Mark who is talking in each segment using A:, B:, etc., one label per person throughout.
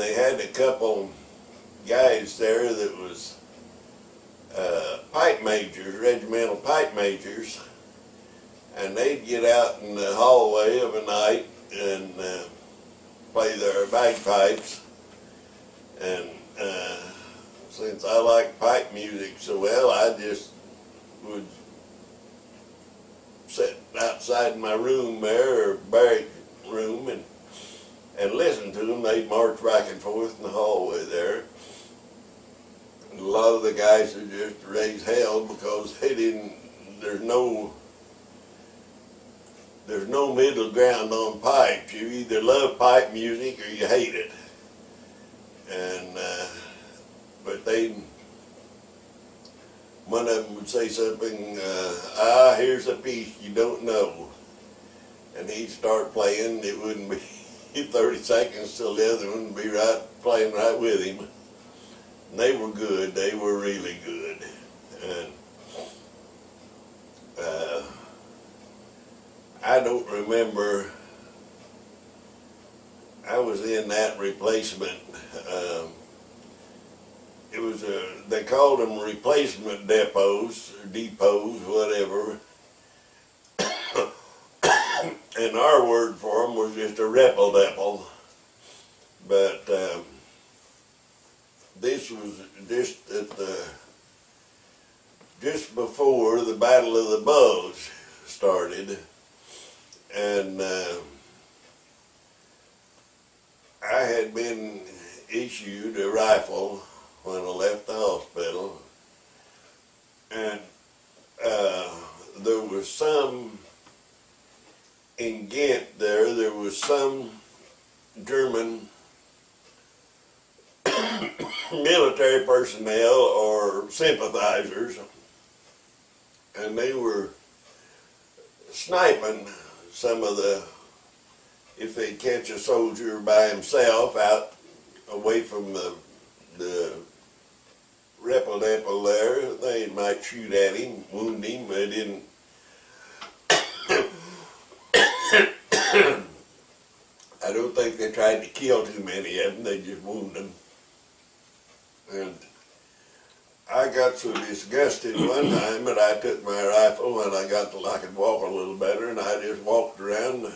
A: they had a couple guys there that was pipe majors, regimental pipe majors, and they'd get out in the hallway of a night and play their bagpipes. And since I like pipe music so well, I just would sit outside my room there, or barrack room, and listen to them. They'd march back and forth in the hallway there. And a lot of the guys would just raise hell because they didn't, there's no middle ground on pipes. You either love pipe music or you hate it. And but one of them would say something, here's a piece you don't know. And he'd start playing, it wouldn't be 30 seconds till the other one would be playing right with him. And they were good, they were really good. And I don't remember, I was in that replacement. It was they called them replacement depots, or depots, whatever. And our word for them was just a repel-depel. But this was just at just before the Battle of the Bulge started. And I had been issued a rifle when I left the hospital, and there was some in Ghent there was some German military personnel or sympathizers, and they were sniping some of the, if they catch a soldier by himself out away from the repel-depel there, they might shoot at him, wound him. They didn't. I don't think they tried to kill too many of them, they just wounded them. And I got so disgusted one time that I took my rifle and I got till I could walk a little better, and I just walked around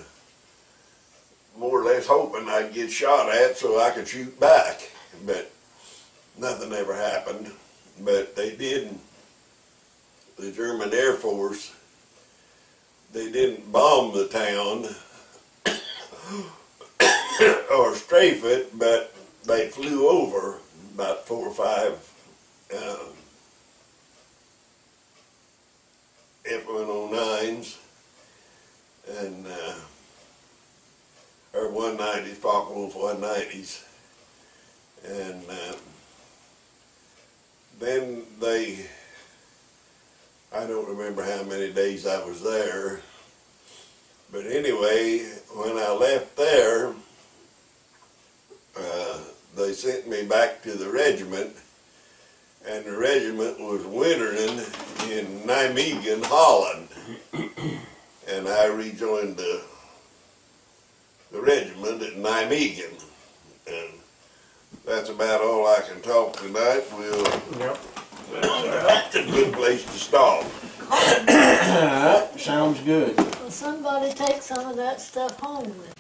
A: more or less hoping I'd get shot at so I could shoot back. But nothing ever happened. But they did, the German Air Force, they didn't bomb the town or strafe it, but they flew over about 4 or 5 F-109s and or 190s, Focke-Wulf 190s, and then I don't remember how many days I was there, but anyway, when I left there, they sent me back to the regiment, and the regiment was wintering in Nijmegen, Holland, and I rejoined the regiment at Nijmegen, and that's about all I can talk tonight. That's a good place to stop.
B: Sounds good.
C: Well, somebody take some of that stuff home with.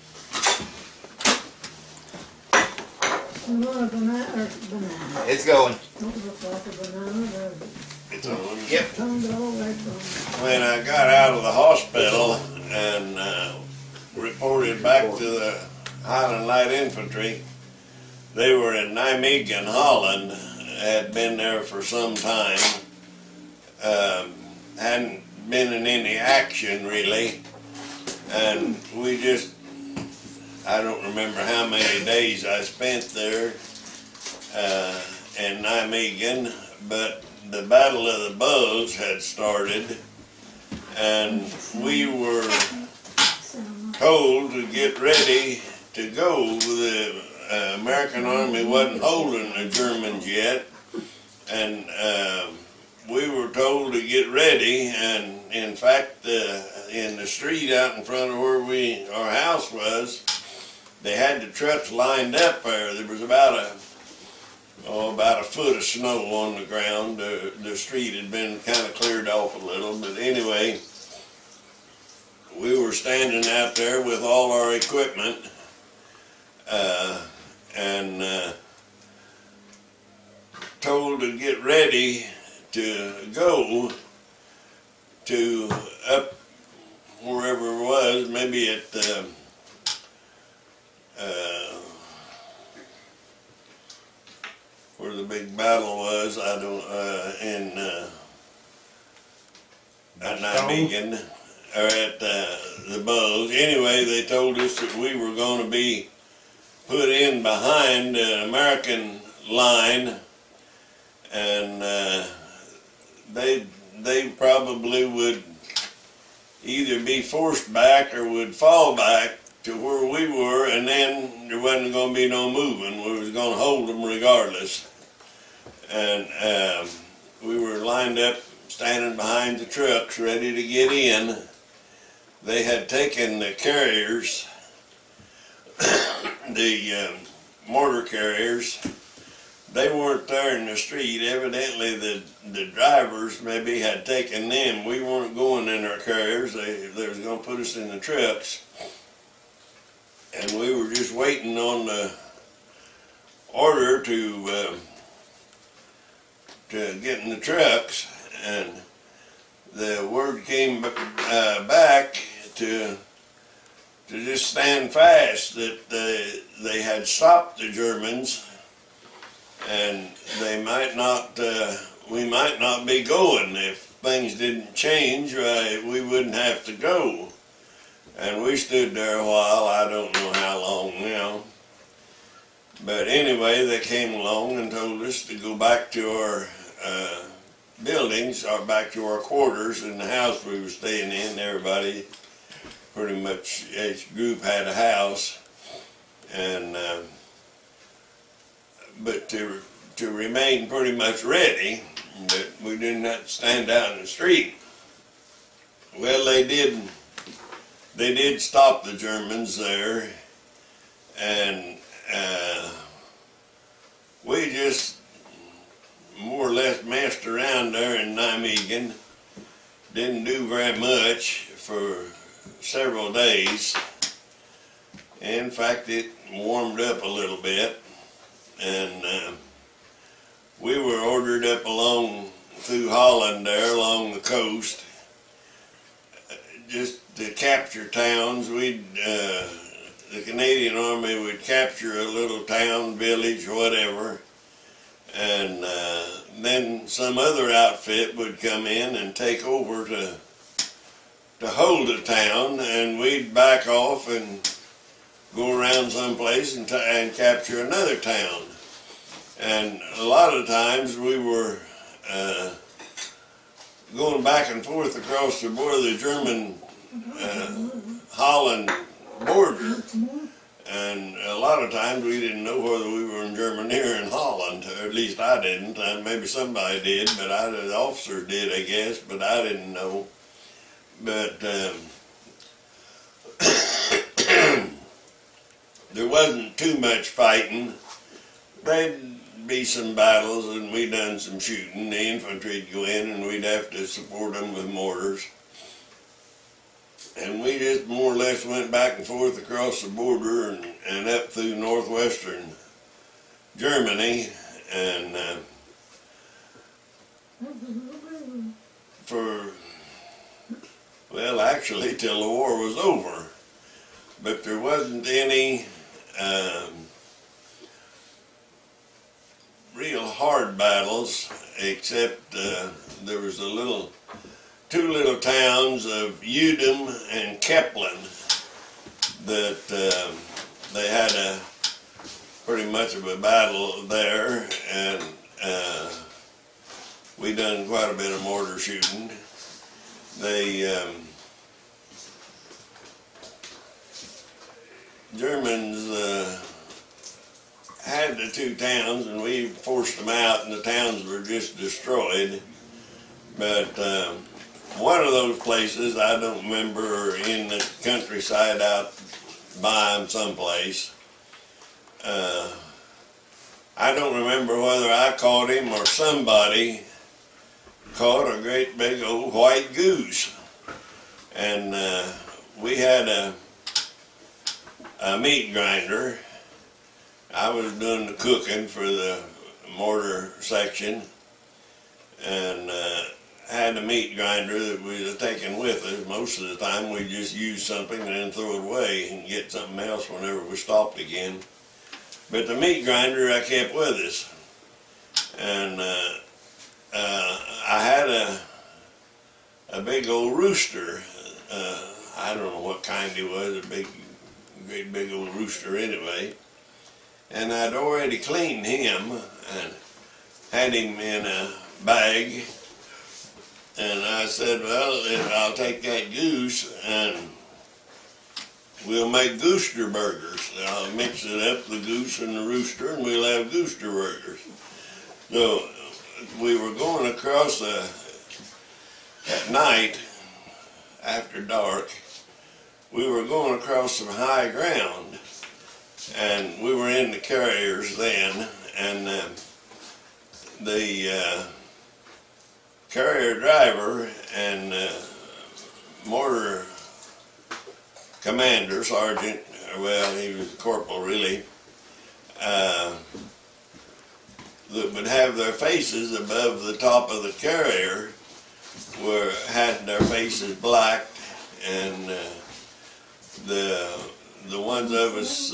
C: You want a banana or banana?
D: It's going.
C: Don't look like a banana, does it?
A: It's on.
D: Yep.
C: Turned all the way from.
A: When I got out of the hospital and reported back to the Highland Light Infantry, they were in Nijmegen, Holland, had been there for some time, hadn't been in any action really, and we just, I don't remember how many days I spent there in Nijmegen, but the Battle of the Bulge had started, and we were told to get ready to go. The American Army wasn't holding the Germans yet, and we were told to get ready, and in fact in the street out in front of where our house was, they had the trucks lined up there. There was about a foot of snow on the ground. The street had been kind of cleared off a little, but anyway, we were standing out there with all our equipment, and told to get ready to go to up wherever it was, maybe at where the big battle was, I don't, in at Nijmegen, or at the Bulls. Anyway, they told us that we were going to be put in behind an American line, and they probably would either be forced back or would fall back to where we were, and then there wasn't going to be no moving. We was going to hold them regardless. And we were lined up, standing behind the trucks, ready to get in. They had taken the carriers, the mortar carriers. They weren't there in the street. Evidently the drivers maybe had taken them. We weren't going in our carriers. They was going to put us in the trucks. And we were just waiting on the order to get in the trucks. And the word came back to just stand fast, that they had stopped the Germans, and they might not, we might not be going. If things didn't change, we wouldn't have to go. And we stood there a while, I don't know how long now. But anyway, they came along and told us to go back to our buildings, or back to our quarters in the house we were staying in. Everybody, pretty much, each group had a house. And but to remain pretty much ready, but we did not stand out in the street. Well, they did stop the Germans there, and we just more or less messed around there in Nijmegen. Didn't do very much for several days. In fact, it warmed up a little bit, and we were ordered up along through Holland there, along the coast, just to capture towns. The Canadian Army would capture a little town, village, whatever, and then some other outfit would come in and take over to hold a town, and we'd back off and go around someplace and capture another town. And a lot of times we were going back and forth across the border, the German Holland border, and a lot of times we didn't know whether we were in Germany or in Holland, or at least I didn't. Maybe somebody did, but the officer did, I guess, but I didn't know. But there wasn't too much fighting. There'd be some battles, and we done some shooting. The infantry'd go in, and we'd have to support them with mortars. And we just more or less went back and forth across the border and up through northwestern Germany, and well, actually till the war was over. But there wasn't any real hard battles, except there was two little towns of Udem and Keplen that they had pretty much of a battle there, and we done quite a bit of mortar shooting. Germans had the two towns, and we forced them out, and the towns were just destroyed. But one of those places, I don't remember, in the countryside out by them someplace, I don't remember whether I caught him or somebody caught a great big old white goose. And we had a meat grinder. I was doing the cooking for the mortar section, and had a meat grinder that we were taking with us. Most of the time we just use something and then throw it away and get something else whenever we stopped again. But the meat grinder I kept with us. And I had a big old rooster. I don't know what kind he was, great big old rooster anyway. And I'd already cleaned him and had him in a bag. And I said, well, I'll take that goose and we'll make gooster burgers. I'll mix it up, the goose and the rooster, and we'll have gooster burgers. So we were going across at night, after dark, we were going across some high ground, and we were in the carriers then, and the carrier driver and mortar commander, sergeant, well, he was a corporal really, that would have their faces above the top of the carrier, had their faces black, and the ones of us,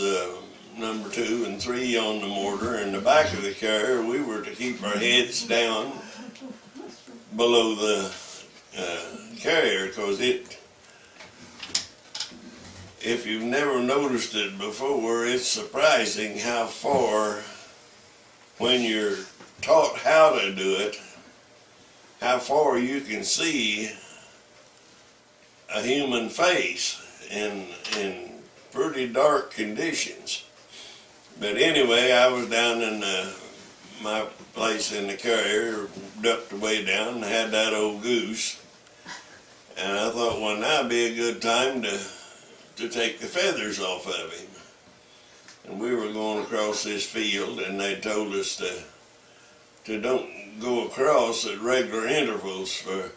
A: number 2 and 3 on the mortar in the back of the carrier, we were to keep our heads down below the carrier, because if you've never noticed it before, it's surprising how far, when you're taught how to do it, how far you can see a human face in pretty dark conditions. But anyway, I was down in my place in the carrier, ducked way down, and had that old goose. And I thought, well, now would be a good time to take the feathers off of him. And we were going across this field, and they told us to don't go across at regular intervals, for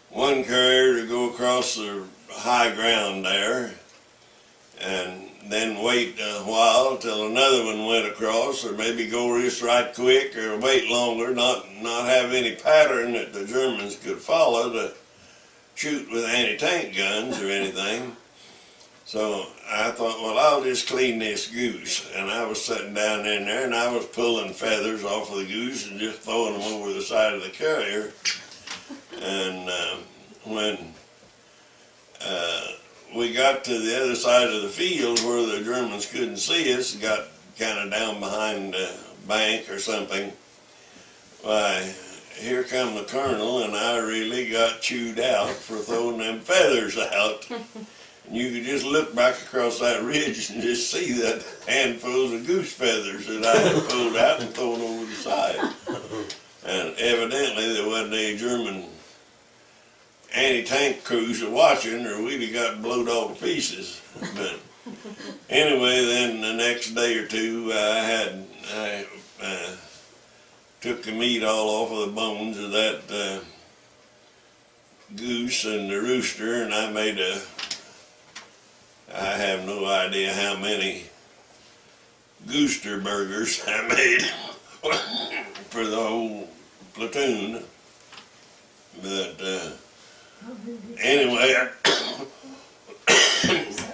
A: one carrier to go across the high ground there, and then wait a while till another one went across, or maybe go just right quick, or wait longer, not have any pattern that the Germans could follow to shoot with anti-tank guns or anything. So I thought, well, I'll just clean this goose. And I was sitting down in there, and I was pulling feathers off of the goose and just throwing them over the side of the carrier. And when we got to the other side of the field where the Germans couldn't see us, got kind of down behind a bank or something, why, here come the colonel, and I really got chewed out for throwing them feathers out. And you could just look back across that ridge and just see that handfuls of goose feathers that I had pulled out and thrown over the side. And evidently there wasn't any German anti-tank crews watching, or we'd have got blowed all to pieces. But anyway, then the next day or two, I took the meat all off of the bones of that goose and the rooster, and I made I have no idea how many gooster burgers I made for the whole platoon. But anyway,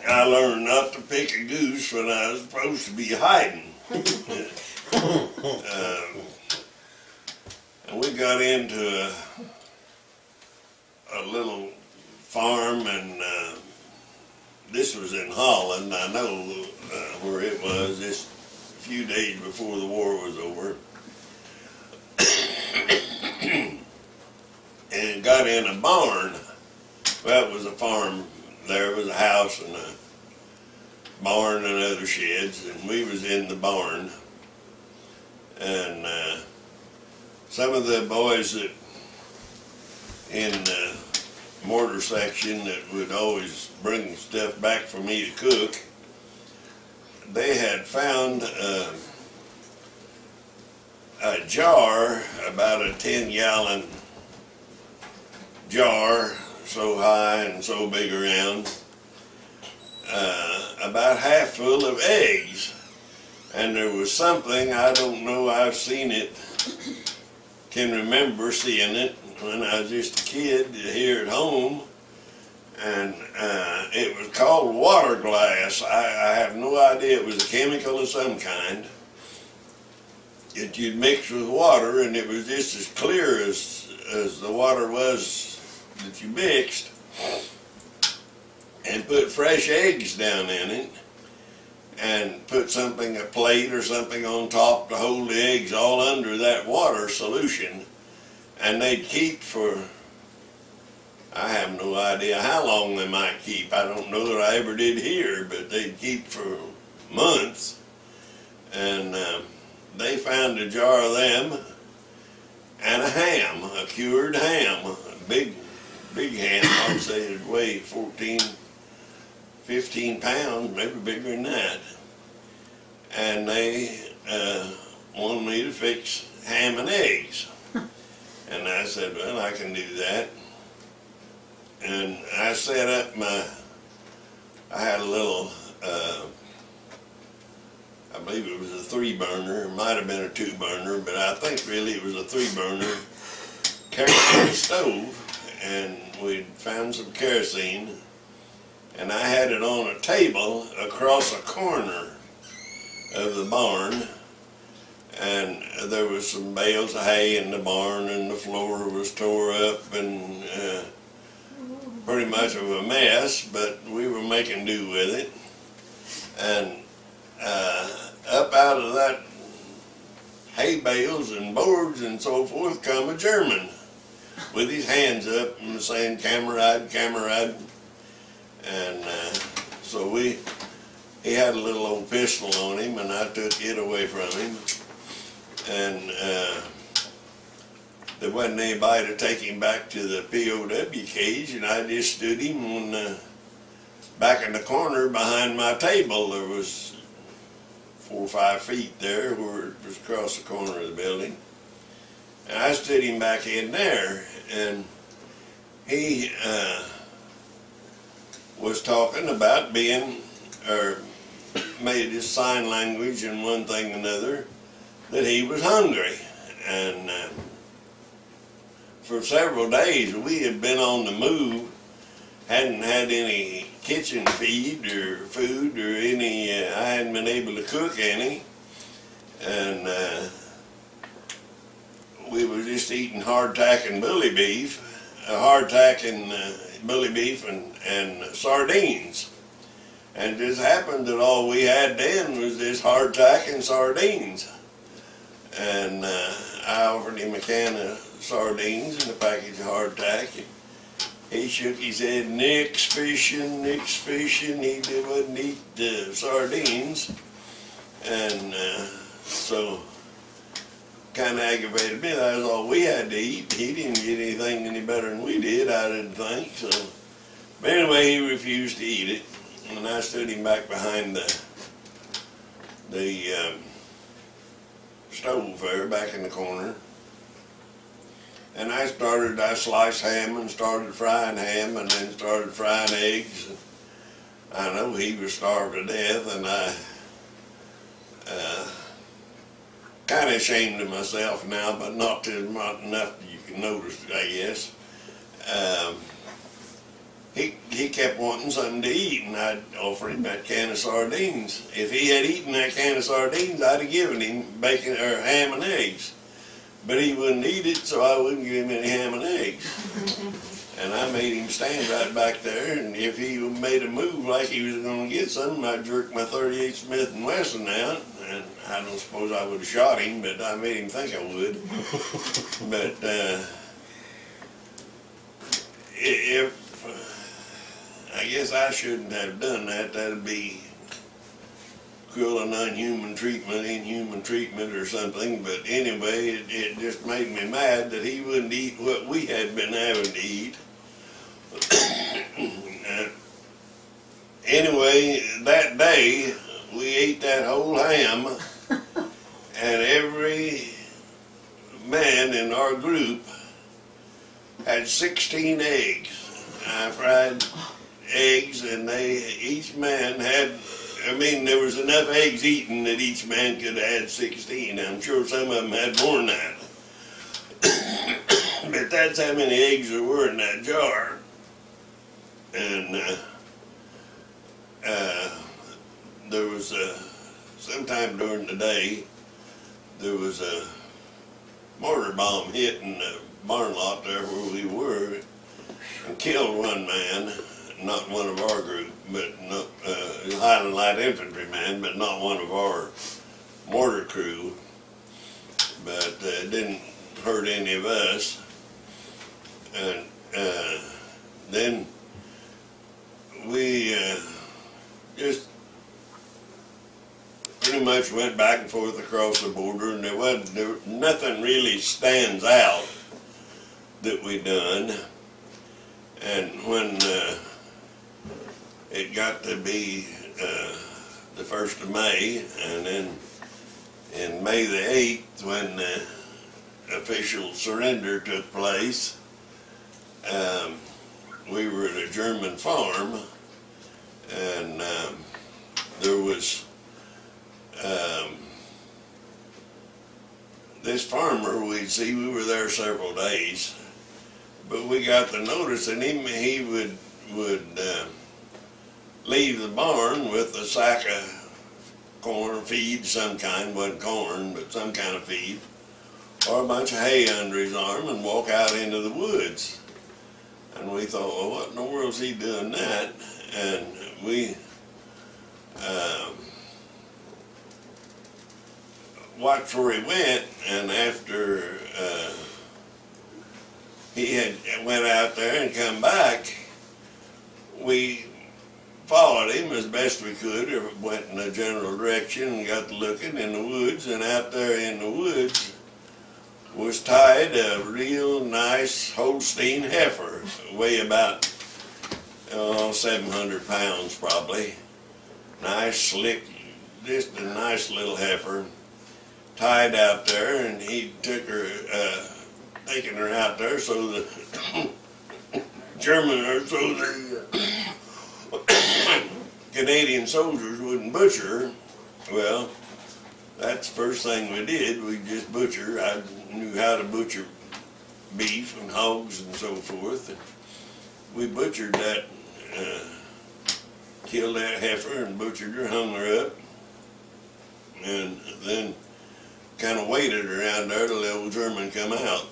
A: I learned not to pick a goose when I was supposed to be hiding. And we got into a little farm, and this was in Holland. I know where it was, just a few days before the war was over. And got in a barn. Well, it was a farm. There was a house and a barn and other sheds, and we was in the barn. And some of the boys that in the mortar section that would always bring stuff back for me to cook they had found a jar, about a 10-gallon jar, so high and so big around, about half full of eggs. And there was something, I don't know, I've seen it, can remember seeing it when I was just a kid here at home, and it was called water glass. I have no idea, it was a chemical of some kind that you'd mix with water, and it was just as clear as the water was that you mixed, and put fresh eggs down in it, and put something, a plate or something on top to hold the eggs all under that water solution, and they'd keep for, I have no idea how long they might keep. I don't know that I ever did hear, but they'd keep for months. And they found a jar of them and a ham, a cured ham, a big ham. I'd say it'd weigh 14, 15 pounds, maybe bigger than that. And they wanted me to fix ham and eggs. And I said, well, I can do that. And I set up I had a little, I believe it was a 3-burner, it might have been a 2-burner, but I think really it was a 3-burner kerosene stove, and we'd found some kerosene, and I had it on a table across a corner of the barn, and there was some bales of hay in the barn, and the floor was tore up and pretty much of a mess, but we were making do with it. And up out of that hay bales and boards and so forth come a German with his hands up and saying, "Kamerad, Kamerad." And so he had a little old pistol on him, and I took it away from him. And there wasn't anybody to take him back to the POW cage, and I just stood him on back in the corner behind my table. There was 4 or 5 feet there where it was across the corner of the building. And I stood him back in there, and he was talking about being, or made his sign language and one thing and another, that he was hungry. And for several days we had been on the move, hadn't had any kitchen feed or food or any, I hadn't been able to cook any, and we were just eating hardtack and bully beef, hardtack and bully beef and sardines. And it just happened that all we had then was this hardtack and sardines. And I offered him a can of sardines and a package of hardtack. He shook his head, "Nix fishing, nix fishing." He wouldn't eat the sardines. And so kind of aggravated me. That was all we had to eat. He didn't get anything any better than we did, I didn't think. So, but anyway, he refused to eat it. And I stood him back behind the stove there, back in the corner. And I sliced ham and started frying ham, and then started frying eggs. I know he was starved to death, and I kind of ashamed of myself now, but not enough that you can notice, I guess. He kept wanting something to eat, and I'd offer him that can of sardines. If he had eaten that can of sardines, I'd have given him bacon or ham and eggs. But he wouldn't eat it, so I wouldn't give him any ham and eggs. And I made him stand right back there, and if he made a move like he was going to get something, I'd jerk my .38 Smith & Wesson out, and I don't suppose I would have shot him, but I made him think I would. But I guess I shouldn't have done that. That'd be cruel and inhuman treatment or something. But anyway, it just made me mad that he wouldn't eat what we had been having to eat. Anyway, that day we ate that whole ham, and every man in our group had 16 eggs. I fried eggs, and each man had, I mean, there was enough eggs eaten that each man could have had 16. I'm sure some of them had more than that. But that's how many eggs there were in that jar. And there was sometime during the day, there was a mortar bomb hit in the barn lot there where we were and killed one man, not one of our group, but not, Highland Light Infantry man, but not one of our mortar crew. But it didn't hurt any of us. And then we just pretty much went back and forth across the border, and nothing really stands out that we done. And when it got to be the 1st of May, and then in May the 8th, when the official surrender took place, we were at a German farm, and there was this farmer we'd see. We were there several days, but we got the notice, and he would leave the barn with a sack of corn, feed, some kind, wasn't corn, but some kind of feed, or a bunch of hay under his arm, and walk out into the woods. And we thought, well, what in the world is he doing that? And we watched where he went, and after he had went out there and come back, we followed him as best we could, or went in a general direction and got to looking in the woods, and out there in the woods was tied a real nice Holstein heifer, weigh about 700 pounds probably. Nice, slick, just a nice little heifer, tied out there, and he took her, taking her out there so the Canadian soldiers wouldn't butcher her. Well, that's the first thing we did. We just butchered. I knew how to butcher beef and hogs and so forth. And we butchered that, killed that heifer and butchered her, hung her up, and then kind of waited around there till the old German come out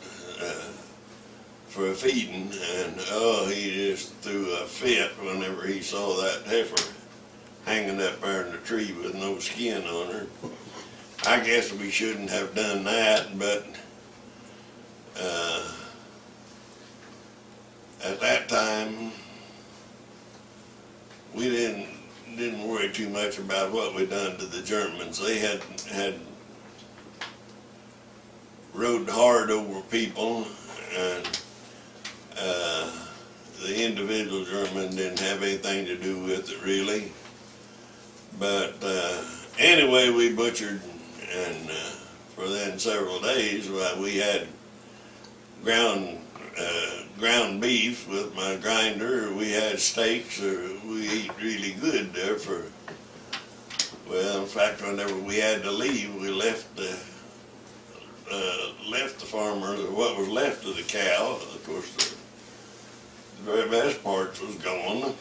A: for a feeding. And oh, he just threw a fit whenever he saw that heifer hanging up there in the tree with no skin on her. I guess we shouldn't have done that, but at that time we didn't worry too much about what we done to the Germans. They had rode hard over people, and the individual German didn't have anything to do with it really. But anyway, we butchered, and for then several days we had ground beef with my grinder. We had steaks, or we ate really good there for, well, in fact, whenever we had to leave, we left the farmer what was left of the cow. Of course, the very best parts was gone.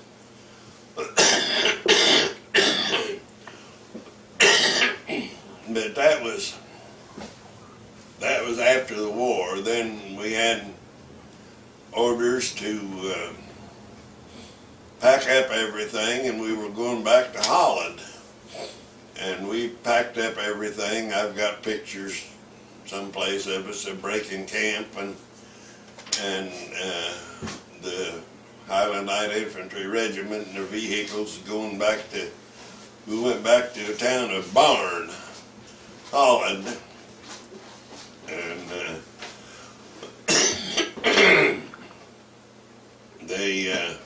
A: But that was after the war. Then we had orders to pack up everything, and we were going back to Holland. And we packed up everything. I've got pictures someplace of us breaking camp, and the Highland Light Infantry Regiment and their vehicles going back to, we went back to the town of Barn, Holland, and they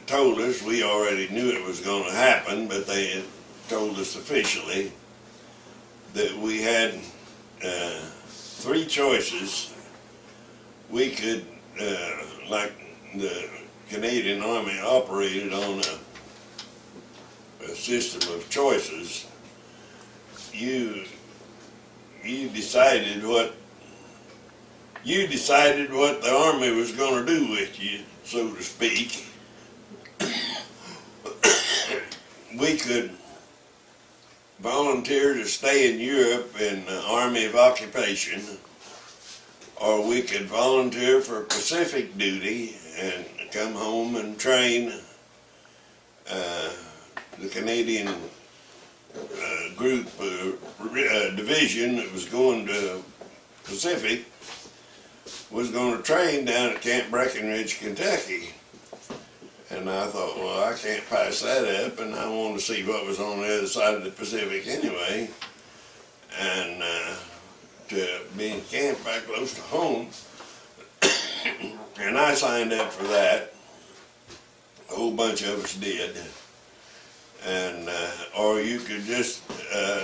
A: told told us, we already knew it was going to happen, but they had told us officially that we had 3 choices. We could, like the Canadian Army operated on a system of choices. You decided what the Army was going to do with you, so to speak. We could volunteer to stay in Europe in the Army of Occupation, or we could volunteer for Pacific duty and come home and train. The Canadian group division that was going to Pacific was going to train down at Camp Breckenridge, Kentucky. And I thought, well, I can't pass that up, and I wanted to see what was on the other side of the Pacific anyway. And to be in camp back close to home. And I signed up for that. A whole bunch of us did. And or you could just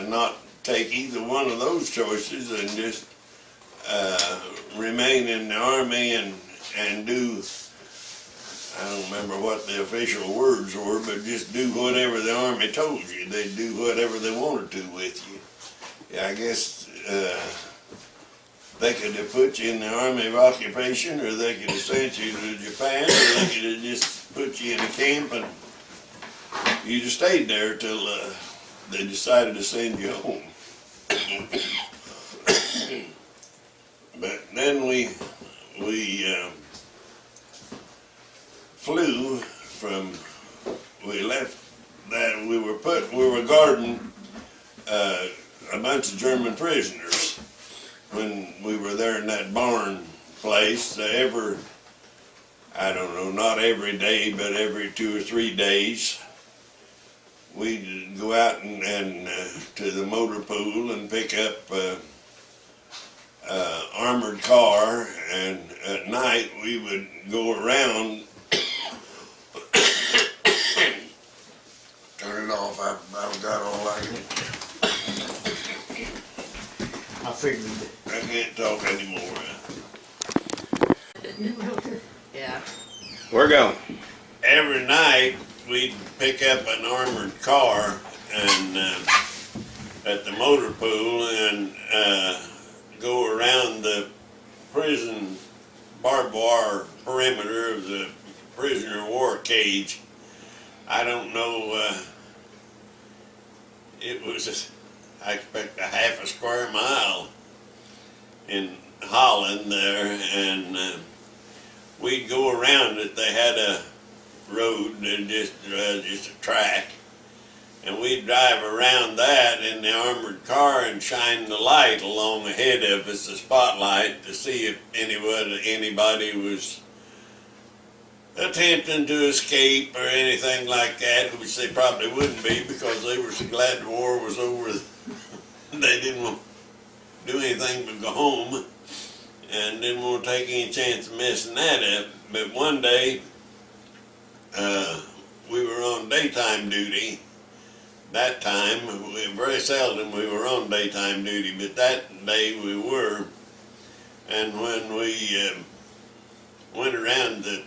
A: not take either one of those choices and just remain in the Army and do, I don't remember what the official words were, but just do whatever the Army told you. They'd do whatever they wanted to with you. Yeah, I guess they could have put you in the Army of Occupation, or they could have sent you to Japan, or they could have just put you in a camp and you just stayed there till they decided to send you home. But then we flew from, we left that, we were guarding a bunch of German prisoners when we were there in that barn place. I don't know, not every day, but every 2 or 3 days, we'd go out and to the motor pool and pick up armored car, and at night we would go around. Turn it off, I've got all I can.
B: I figured.
A: I can't talk anymore.
D: Yeah.
B: We're going.
A: Every night we'd pick up an armored car and at the motor pool and go around the prison barbed wire perimeter of the prisoner of war cage. I don't know, it was, I expect, a half a square mile in Highland there, and we'd go around it. They had a road and just a track, and we'd drive around that in the armored car and shine the light along ahead of us, the spotlight, to see if anybody was attempting to escape or anything like that, which they probably wouldn't be, because they were so glad the war was over. They didn't want to do anything but go home, and didn't want to take any chance of messing that up. But one day, we were on daytime duty. That time, very seldom we were on daytime duty, but that day we were. And when we went around the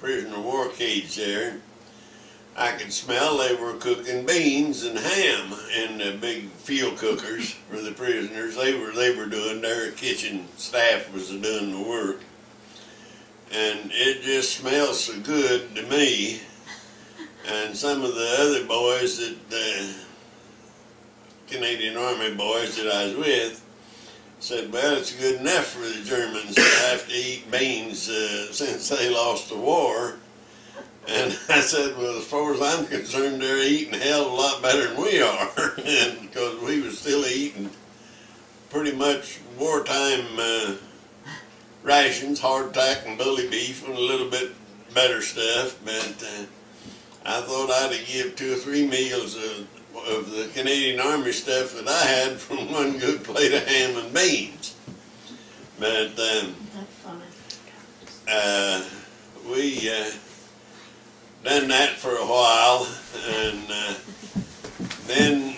A: prisoner of war cage there, I could smell they were cooking beans and ham in the big fuel cookers for the prisoners. They were doing, their kitchen staff was doing the work. And it just smelled so good to me. And some of the other boys, that Canadian Army boys that I was with, said, well, it's good enough for the Germans to have to eat beans since they lost the war. And I said, well, as far as I'm concerned, they're eating a hell of a lot better than we are. And because we were still eating pretty much wartime rations, hardtack and bully beef and a little bit better stuff. But I thought I'd give 2 or 3 meals of the Canadian Army stuff that I had from one good plate of ham and beans. But
C: That's funny.
A: done that for a while, and then